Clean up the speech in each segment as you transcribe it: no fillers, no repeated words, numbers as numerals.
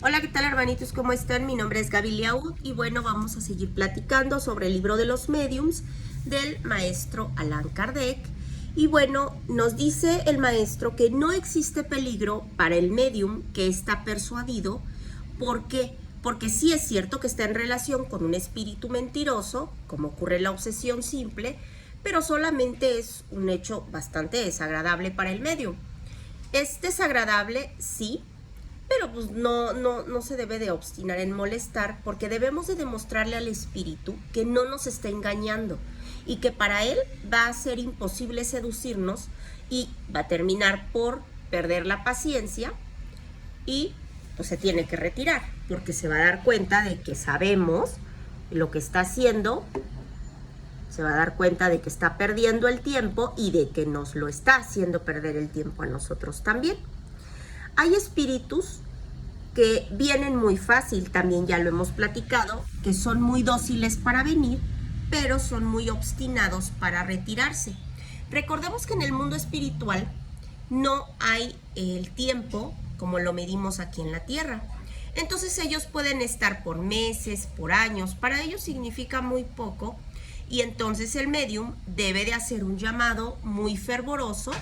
Hola, ¿qué tal, hermanitos? ¿Cómo están? Mi nombre es Gaby Liaud y bueno, vamos a seguir platicando sobre el libro de los mediums del maestro Allan Kardec. Y bueno, nos dice el maestro que no existe peligro para el medium que está persuadido. ¿Por qué? Porque sí es cierto que está en relación con un espíritu mentiroso, como ocurre en la obsesión simple, pero solamente es un hecho bastante desagradable para el medium. Es desagradable, sí, pero pues no se debe de obstinar en molestar, porque debemos de demostrarle al espíritu que no nos está engañando y que para él va a ser imposible seducirnos y va a terminar por perder la paciencia y pues se tiene que retirar, porque se va a dar cuenta de que sabemos lo que está haciendo, se va a dar cuenta de que está perdiendo el tiempo y de que nos lo está haciendo perder el tiempo a nosotros también. Hay espíritus que vienen muy fácil, también ya lo hemos platicado, que son muy dóciles para venir, pero son muy obstinados para retirarse. Recordemos que en el mundo espiritual no hay el tiempo como lo medimos aquí en la Tierra. Entonces ellos pueden estar por meses, por años, para ellos significa muy poco, y entonces el medium debe de hacer un llamado muy fervoroso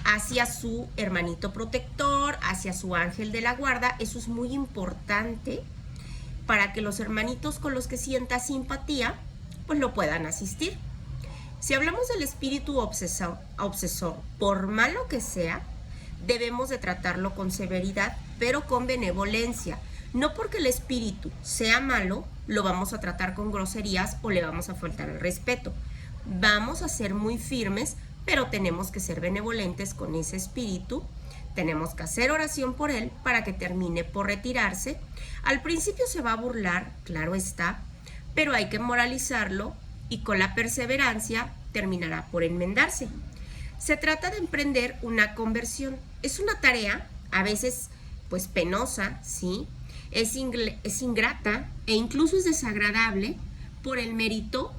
hacia su hermanito protector, hacia su ángel de la guarda. Eso es muy importante para que los hermanitos con los que sienta simpatía pues lo puedan asistir. Si hablamos del espíritu obsesor, por malo que sea, debemos de tratarlo con severidad, pero con benevolencia. No porque el espíritu sea malo, lo vamos a tratar con groserías o le vamos a faltar el respeto. Vamos a ser muy firmes, pero tenemos que ser benevolentes con ese espíritu. Tenemos que hacer oración por él para que termine por retirarse. Al principio se va a burlar, claro está, pero hay que moralizarlo y con la perseverancia terminará por enmendarse. Se trata de emprender una conversión. Es una tarea, a veces pues penosa, ¿sí? Es ingrata e incluso es desagradable por el mérito,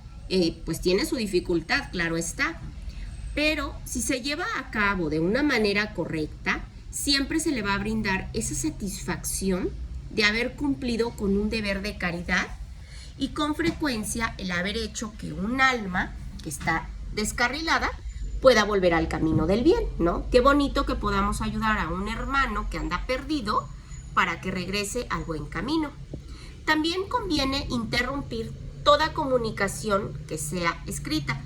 pues tiene su dificultad, claro está. Pero si se lleva a cabo de una manera correcta, siempre se le va a brindar esa satisfacción de haber cumplido con un deber de caridad y con frecuencia el haber hecho que un alma que está descarrilada pueda volver al camino del bien, ¿no? Qué bonito que podamos ayudar a un hermano que anda perdido para que regrese al buen camino. También conviene interrumpir toda comunicación que sea escrita.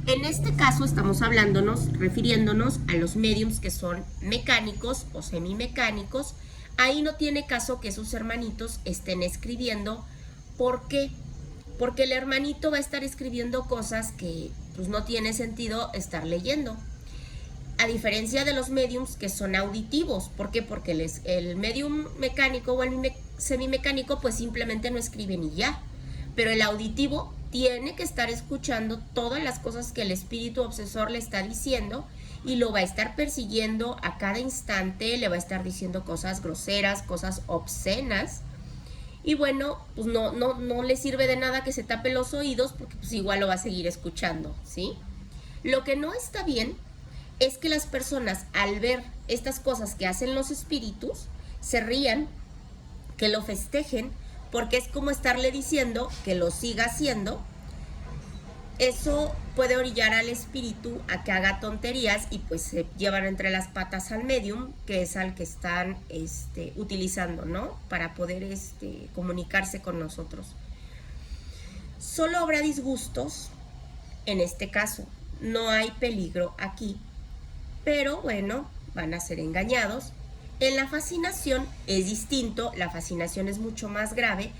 En este caso estamos refiriéndonos a los mediums que son mecánicos o semimecánicos. Ahí no tiene caso que sus hermanitos estén escribiendo. ¿Por qué? Porque el hermanito va a estar escribiendo cosas que pues no tiene sentido estar leyendo. A diferencia de los mediums que son auditivos. ¿Por qué? Porque el medium mecánico o el semimecánico pues simplemente no escriben y ya. Pero el auditivo tiene que estar escuchando todas las cosas que el espíritu obsesor le está diciendo y lo va a estar persiguiendo a cada instante, le va a estar diciendo cosas groseras, cosas obscenas. Y bueno, pues no le sirve de nada que se tape los oídos porque pues igual lo va a seguir escuchando, ¿sí? Lo que no está bien es que las personas al ver estas cosas que hacen los espíritus se rían, que lo festejen, porque es como estarle diciendo que lo siga haciendo. Eso puede orillar al espíritu a que haga tonterías y pues se llevan entre las patas al medium, que es al que están utilizando, ¿no? Para poder comunicarse con nosotros. Solo habrá disgustos en este caso. No hay peligro aquí. Pero bueno, van a ser engañados. En la fascinación es distinto, la fascinación es mucho más grave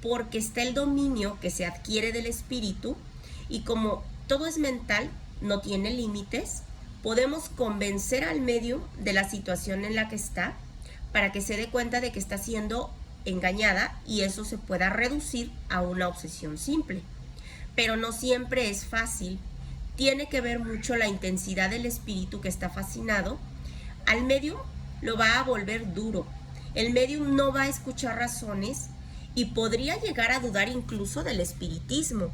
porque está el dominio que se adquiere del espíritu y como todo es mental, no tiene límites, podemos convencer al medium de la situación en la que está para que se dé cuenta de que está siendo engañada y eso se pueda reducir a una obsesión simple. Pero no siempre es fácil, tiene que ver mucho la intensidad del espíritu que está fascinado. Al medium lo va a volver duro. El medium no va a escuchar razones y podría llegar a dudar incluso del espiritismo.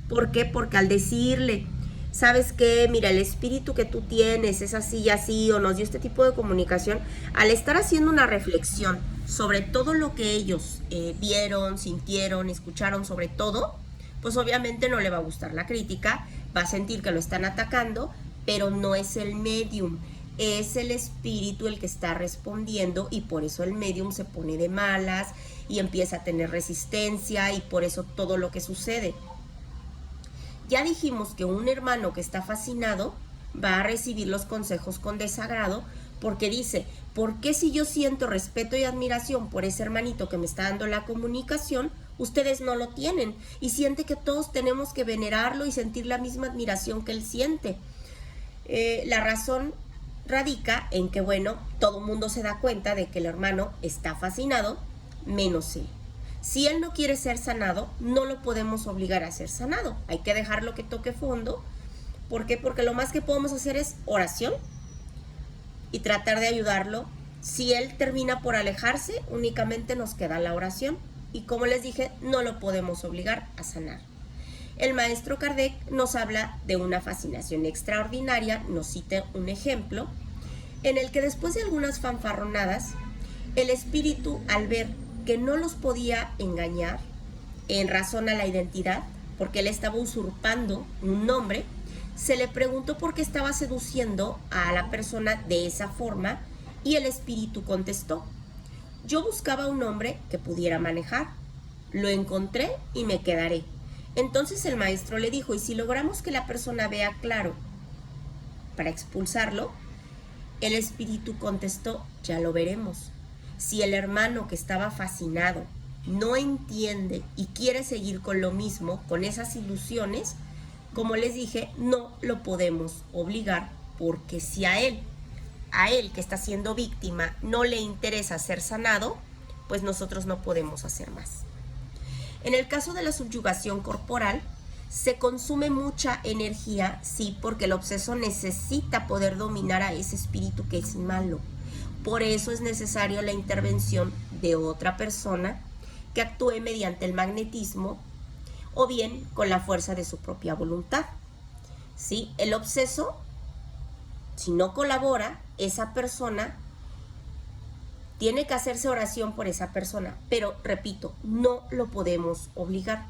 ¿Por qué? Porque al decirle, ¿sabes qué? Mira, el espíritu que tú tienes es así y así, o nos dio este tipo de comunicación, al estar haciendo una reflexión sobre todo lo que ellos vieron, sintieron, escucharon sobre todo, pues obviamente no le va a gustar la crítica, va a sentir que lo están atacando, pero no es el medium, es el espíritu el que está respondiendo, y por eso el medium se pone de malas y empieza a tener resistencia, y por eso todo lo que sucede. Ya dijimos que un hermano que está fascinado va a recibir los consejos con desagrado, porque dice, ¿por qué si yo siento respeto y admiración por ese hermanito que me está dando la comunicación, ustedes no lo tienen? Y siente que todos tenemos que venerarlo y sentir la misma admiración que él siente. La razón radica en que, bueno, todo el mundo se da cuenta de que el hermano está fascinado, menos él. Si él no quiere ser sanado, no lo podemos obligar a ser sanado. Hay que dejarlo que toque fondo. ¿Por qué? Porque lo más que podemos hacer es oración y tratar de ayudarlo. Si él termina por alejarse, únicamente nos queda la oración. Y como les dije, no lo podemos obligar a sanar. El maestro Kardec nos habla de una fascinación extraordinaria, nos cita un ejemplo, en el que después de algunas fanfarronadas, el espíritu, al ver que no los podía engañar en razón a la identidad, porque él estaba usurpando un nombre, se le preguntó por qué estaba seduciendo a la persona de esa forma, y el espíritu contestó: yo buscaba un hombre que pudiera manejar, lo encontré y me quedaré. Entonces el maestro le dijo: y si logramos que la persona vea claro para expulsarlo, el espíritu contestó: ya lo veremos. Si el hermano que estaba fascinado no entiende y quiere seguir con lo mismo, con esas ilusiones, como les dije, no lo podemos obligar, porque si a él que está siendo víctima no le interesa ser sanado, pues nosotros no podemos hacer más. En el caso de la subyugación corporal, se consume mucha energía, sí, porque el obseso necesita poder dominar a ese espíritu que es malo. Por eso es necesario la intervención de otra persona que actúe mediante el magnetismo o bien con la fuerza de su propia voluntad. ¿Sí? El obseso, si no colabora, esa persona tiene que hacerse oración por esa persona, pero repito, no lo podemos obligar.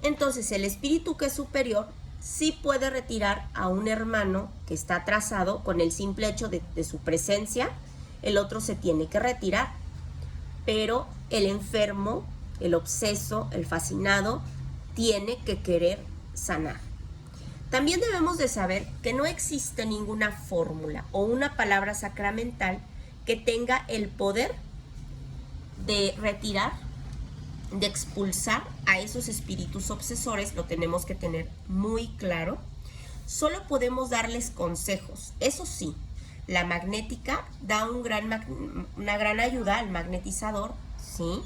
Entonces el espíritu que es superior sí puede retirar a un hermano que está atrasado con el simple hecho de su presencia. El otro se tiene que retirar, pero el enfermo, el obseso, el fascinado, tiene que querer sanar. También debemos de saber que no existe ninguna fórmula o una palabra sacramental que tenga el poder de retirar, de expulsar a esos espíritus obsesores. Lo tenemos que tener muy claro. Solo podemos darles consejos. Eso sí, la magnética da una gran ayuda al magnetizador, ¿sí?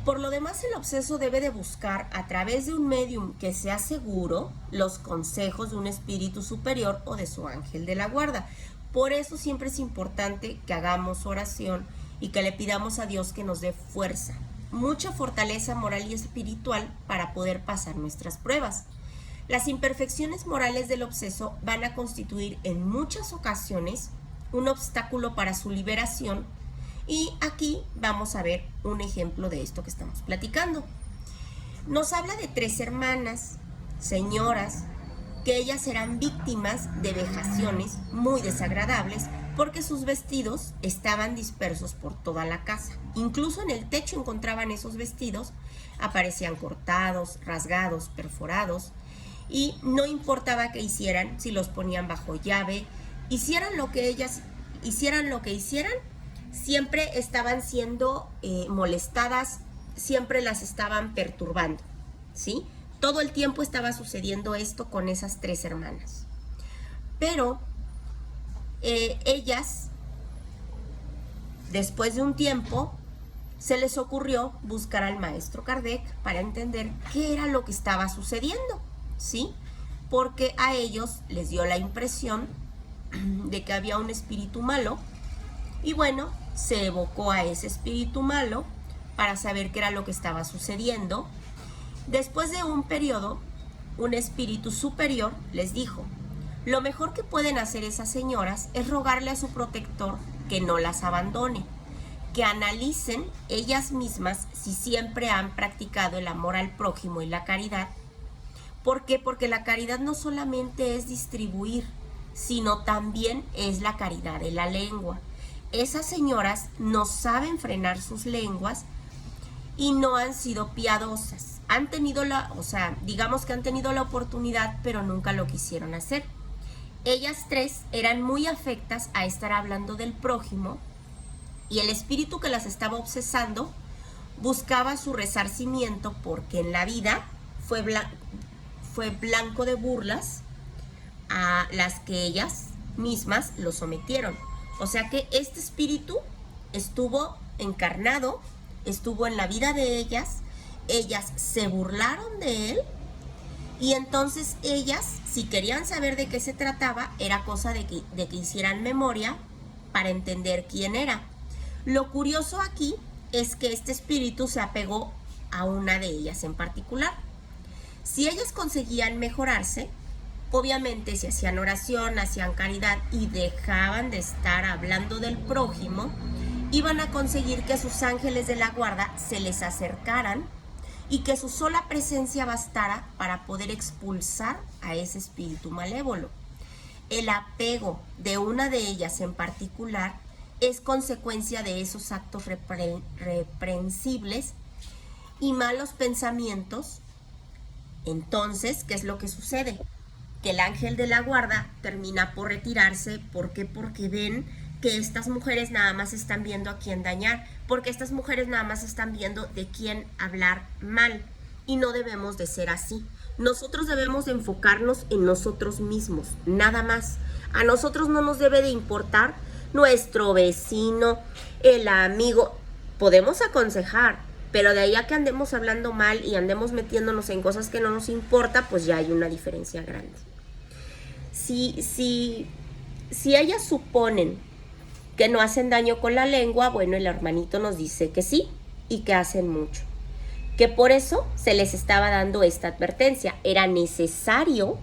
Por lo demás, el obseso debe de buscar a través de un medium que sea seguro los consejos de un espíritu superior o de su ángel de la guarda. Por eso siempre es importante que hagamos oración y que le pidamos a Dios que nos dé fuerza, mucha fortaleza moral y espiritual para poder pasar nuestras pruebas. Las imperfecciones morales del obseso van a constituir en muchas ocasiones un obstáculo para su liberación, y aquí vamos a ver un ejemplo de esto que estamos platicando. Nos habla de 3 hermanas, señoras, que ellas eran víctimas de vejaciones muy desagradables porque sus vestidos estaban dispersos por toda la casa. Incluso en el techo encontraban esos vestidos, aparecían cortados, rasgados, perforados, y no importaba qué hicieran, si los ponían bajo llave, hicieran lo que hicieran, siempre estaban siendo molestadas, siempre las estaban perturbando, ¿sí? Todo el tiempo estaba sucediendo esto con esas 3 hermanas. Pero ellas, después de un tiempo, se les ocurrió buscar al maestro Kardec para entender qué era lo que estaba sucediendo, ¿sí? Porque a ellos les dio la impresión de que había un espíritu malo, y bueno, se evocó a ese espíritu malo para saber qué era lo que estaba sucediendo. Después de un periodo, un espíritu superior les dijo: lo mejor que pueden hacer esas señoras es rogarle a su protector que no las abandone, que analicen ellas mismas si siempre han practicado el amor al prójimo y la caridad. ¿Por qué? Porque la caridad no solamente es distribuir, sino también es la caridad de la lengua. Esas señoras no saben frenar sus lenguas y no han sido piadosas. Han tenido digamos que han tenido la oportunidad, pero nunca lo quisieron hacer. Ellas tres eran muy afectas a estar hablando del prójimo, y el espíritu que las estaba obsesando buscaba su resarcimiento porque en la vida fue blanco de burlas a las que ellas mismas lo sometieron. O sea que este espíritu estuvo encarnado, estuvo en la vida de ellas se burlaron de él, y entonces ellas, si querían saber de qué se trataba, era cosa de que hicieran memoria para entender quién era. Lo curioso aquí es que este espíritu se apegó a una de ellas en particular. Si ellas conseguían mejorarse, obviamente si hacían oración, hacían caridad y dejaban de estar hablando del prójimo, iban a conseguir que sus ángeles de la guarda se les acercaran y que su sola presencia bastara para poder expulsar a ese espíritu malévolo. El apego de una de ellas en particular es consecuencia de esos actos reprensibles y malos pensamientos. Entonces, ¿qué es lo que sucede? Que el ángel de la guarda termina por retirarse. ¿Por qué? Porque ven que estas mujeres nada más están viendo a quién dañar, porque estas mujeres nada más están viendo de quién hablar mal, y no debemos de ser así. Nosotros debemos de enfocarnos en nosotros mismos, nada más. A nosotros no nos debe de importar nuestro vecino, el amigo. Podemos aconsejar, pero de ahí a que andemos hablando mal y andemos metiéndonos en cosas que no nos importa, pues ya hay una diferencia grande. Si ellas suponen que no hacen daño con la lengua, bueno, el hermanito nos dice que sí y que hacen mucho. Que por eso se les estaba dando esta advertencia. Era necesario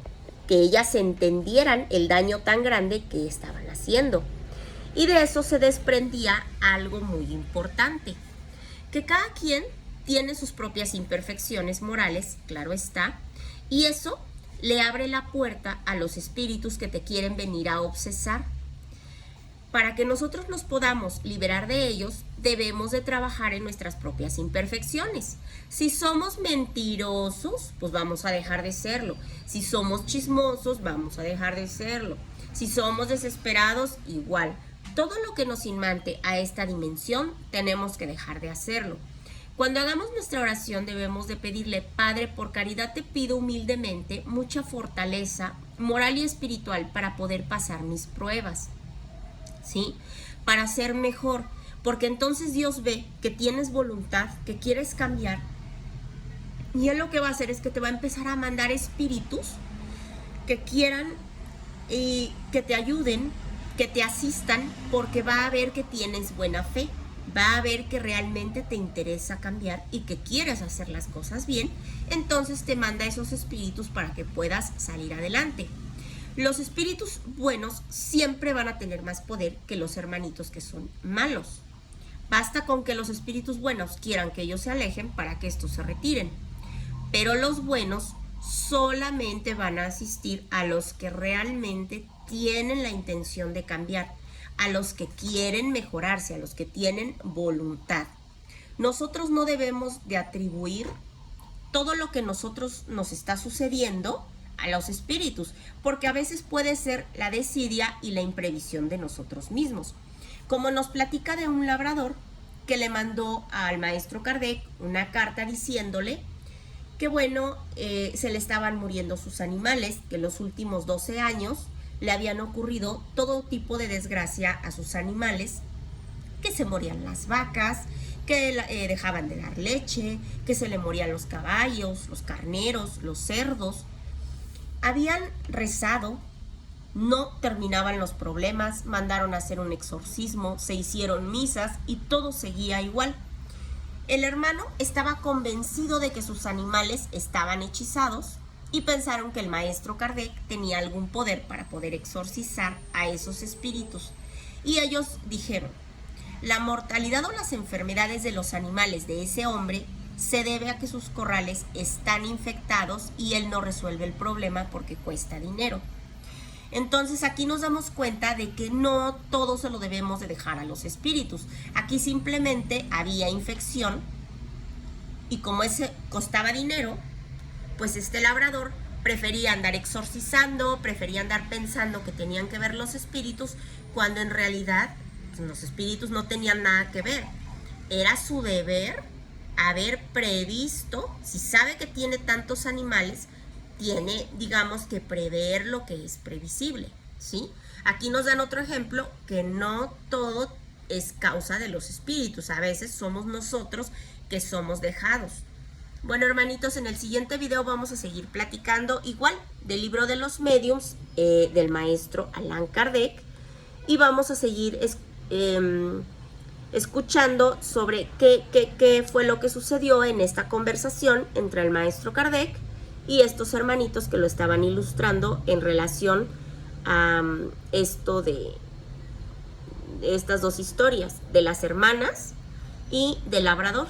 que ellas entendieran el daño tan grande que estaban haciendo. Y de eso se desprendía algo muy importante, que cada quien tiene sus propias imperfecciones morales, claro está, y eso le abre la puerta a los espíritus que te quieren venir a obsesar. Para que nosotros nos podamos liberar de ellos, debemos de trabajar en nuestras propias imperfecciones. Si somos mentirosos, pues vamos a dejar de serlo. Si somos chismosos, vamos a dejar de serlo. Si somos desesperados, igual. Todo lo que nos inmante a esta dimensión, tenemos que dejar de hacerlo. Cuando hagamos nuestra oración, debemos de pedirle: Padre, por caridad te pido humildemente mucha fortaleza moral y espiritual para poder pasar mis pruebas, ¿sí? Para ser mejor, porque entonces Dios ve que tienes voluntad, que quieres cambiar, y Él lo que va a hacer es que te va a empezar a mandar espíritus que quieran y que te ayuden, que te asistan, porque va a ver que tienes buena fe, va a ver que realmente te interesa cambiar y que quieres hacer las cosas bien. Entonces te manda esos espíritus para que puedas salir adelante. Los espíritus buenos siempre van a tener más poder que los hermanitos que son malos. Basta con que los espíritus buenos quieran que ellos se alejen para que estos se retiren. Pero los buenos solamente van a asistir a los que realmente tienen la intención de cambiar, a los que quieren mejorarse, a los que tienen voluntad. Nosotros no debemos de atribuir todo lo que nosotros nos está sucediendo a los espíritus, porque a veces puede ser la desidia y la imprevisión de nosotros mismos. Como nos platica de un labrador que le mandó al maestro Kardec una carta diciéndole que bueno, se le estaban muriendo sus animales, que los últimos 12 años le habían ocurrido todo tipo de desgracia a sus animales, que se morían las vacas, que dejaban de dar leche, que se le morían los caballos, los carneros, los cerdos. Habían rezado, no terminaban los problemas, mandaron a hacer un exorcismo, se hicieron misas y todo seguía igual. El hermano estaba convencido de que sus animales estaban hechizados y pensaron que el maestro Kardec tenía algún poder para poder exorcizar a esos espíritus. Y ellos dijeron: La mortalidad o las enfermedades de los animales de ese hombre se debe a que sus corrales están infectados y él no resuelve el problema porque cuesta dinero. Entonces aquí nos damos cuenta de que no todo se lo debemos de dejar a los espíritus. Aquí simplemente había infección y como ese costaba dinero, pues este labrador prefería andar exorcizando, prefería andar pensando que tenían que ver los espíritus, cuando en realidad pues, los espíritus no tenían nada que ver. Era su deber haber previsto, si sabe que tiene tantos animales, tiene, digamos, que prever lo que es previsible, ¿sí? Aquí nos dan otro ejemplo, que no todo es causa de los espíritus, a veces somos nosotros que somos dejados. Bueno, hermanitos, en el siguiente video vamos a seguir platicando igual del libro de los mediums del maestro Allan Kardec y vamos a seguir escuchando sobre qué fue lo que sucedió en esta conversación entre el maestro Kardec y estos hermanitos que lo estaban ilustrando en relación a esto de estas dos historias, de las hermanas y del labrador.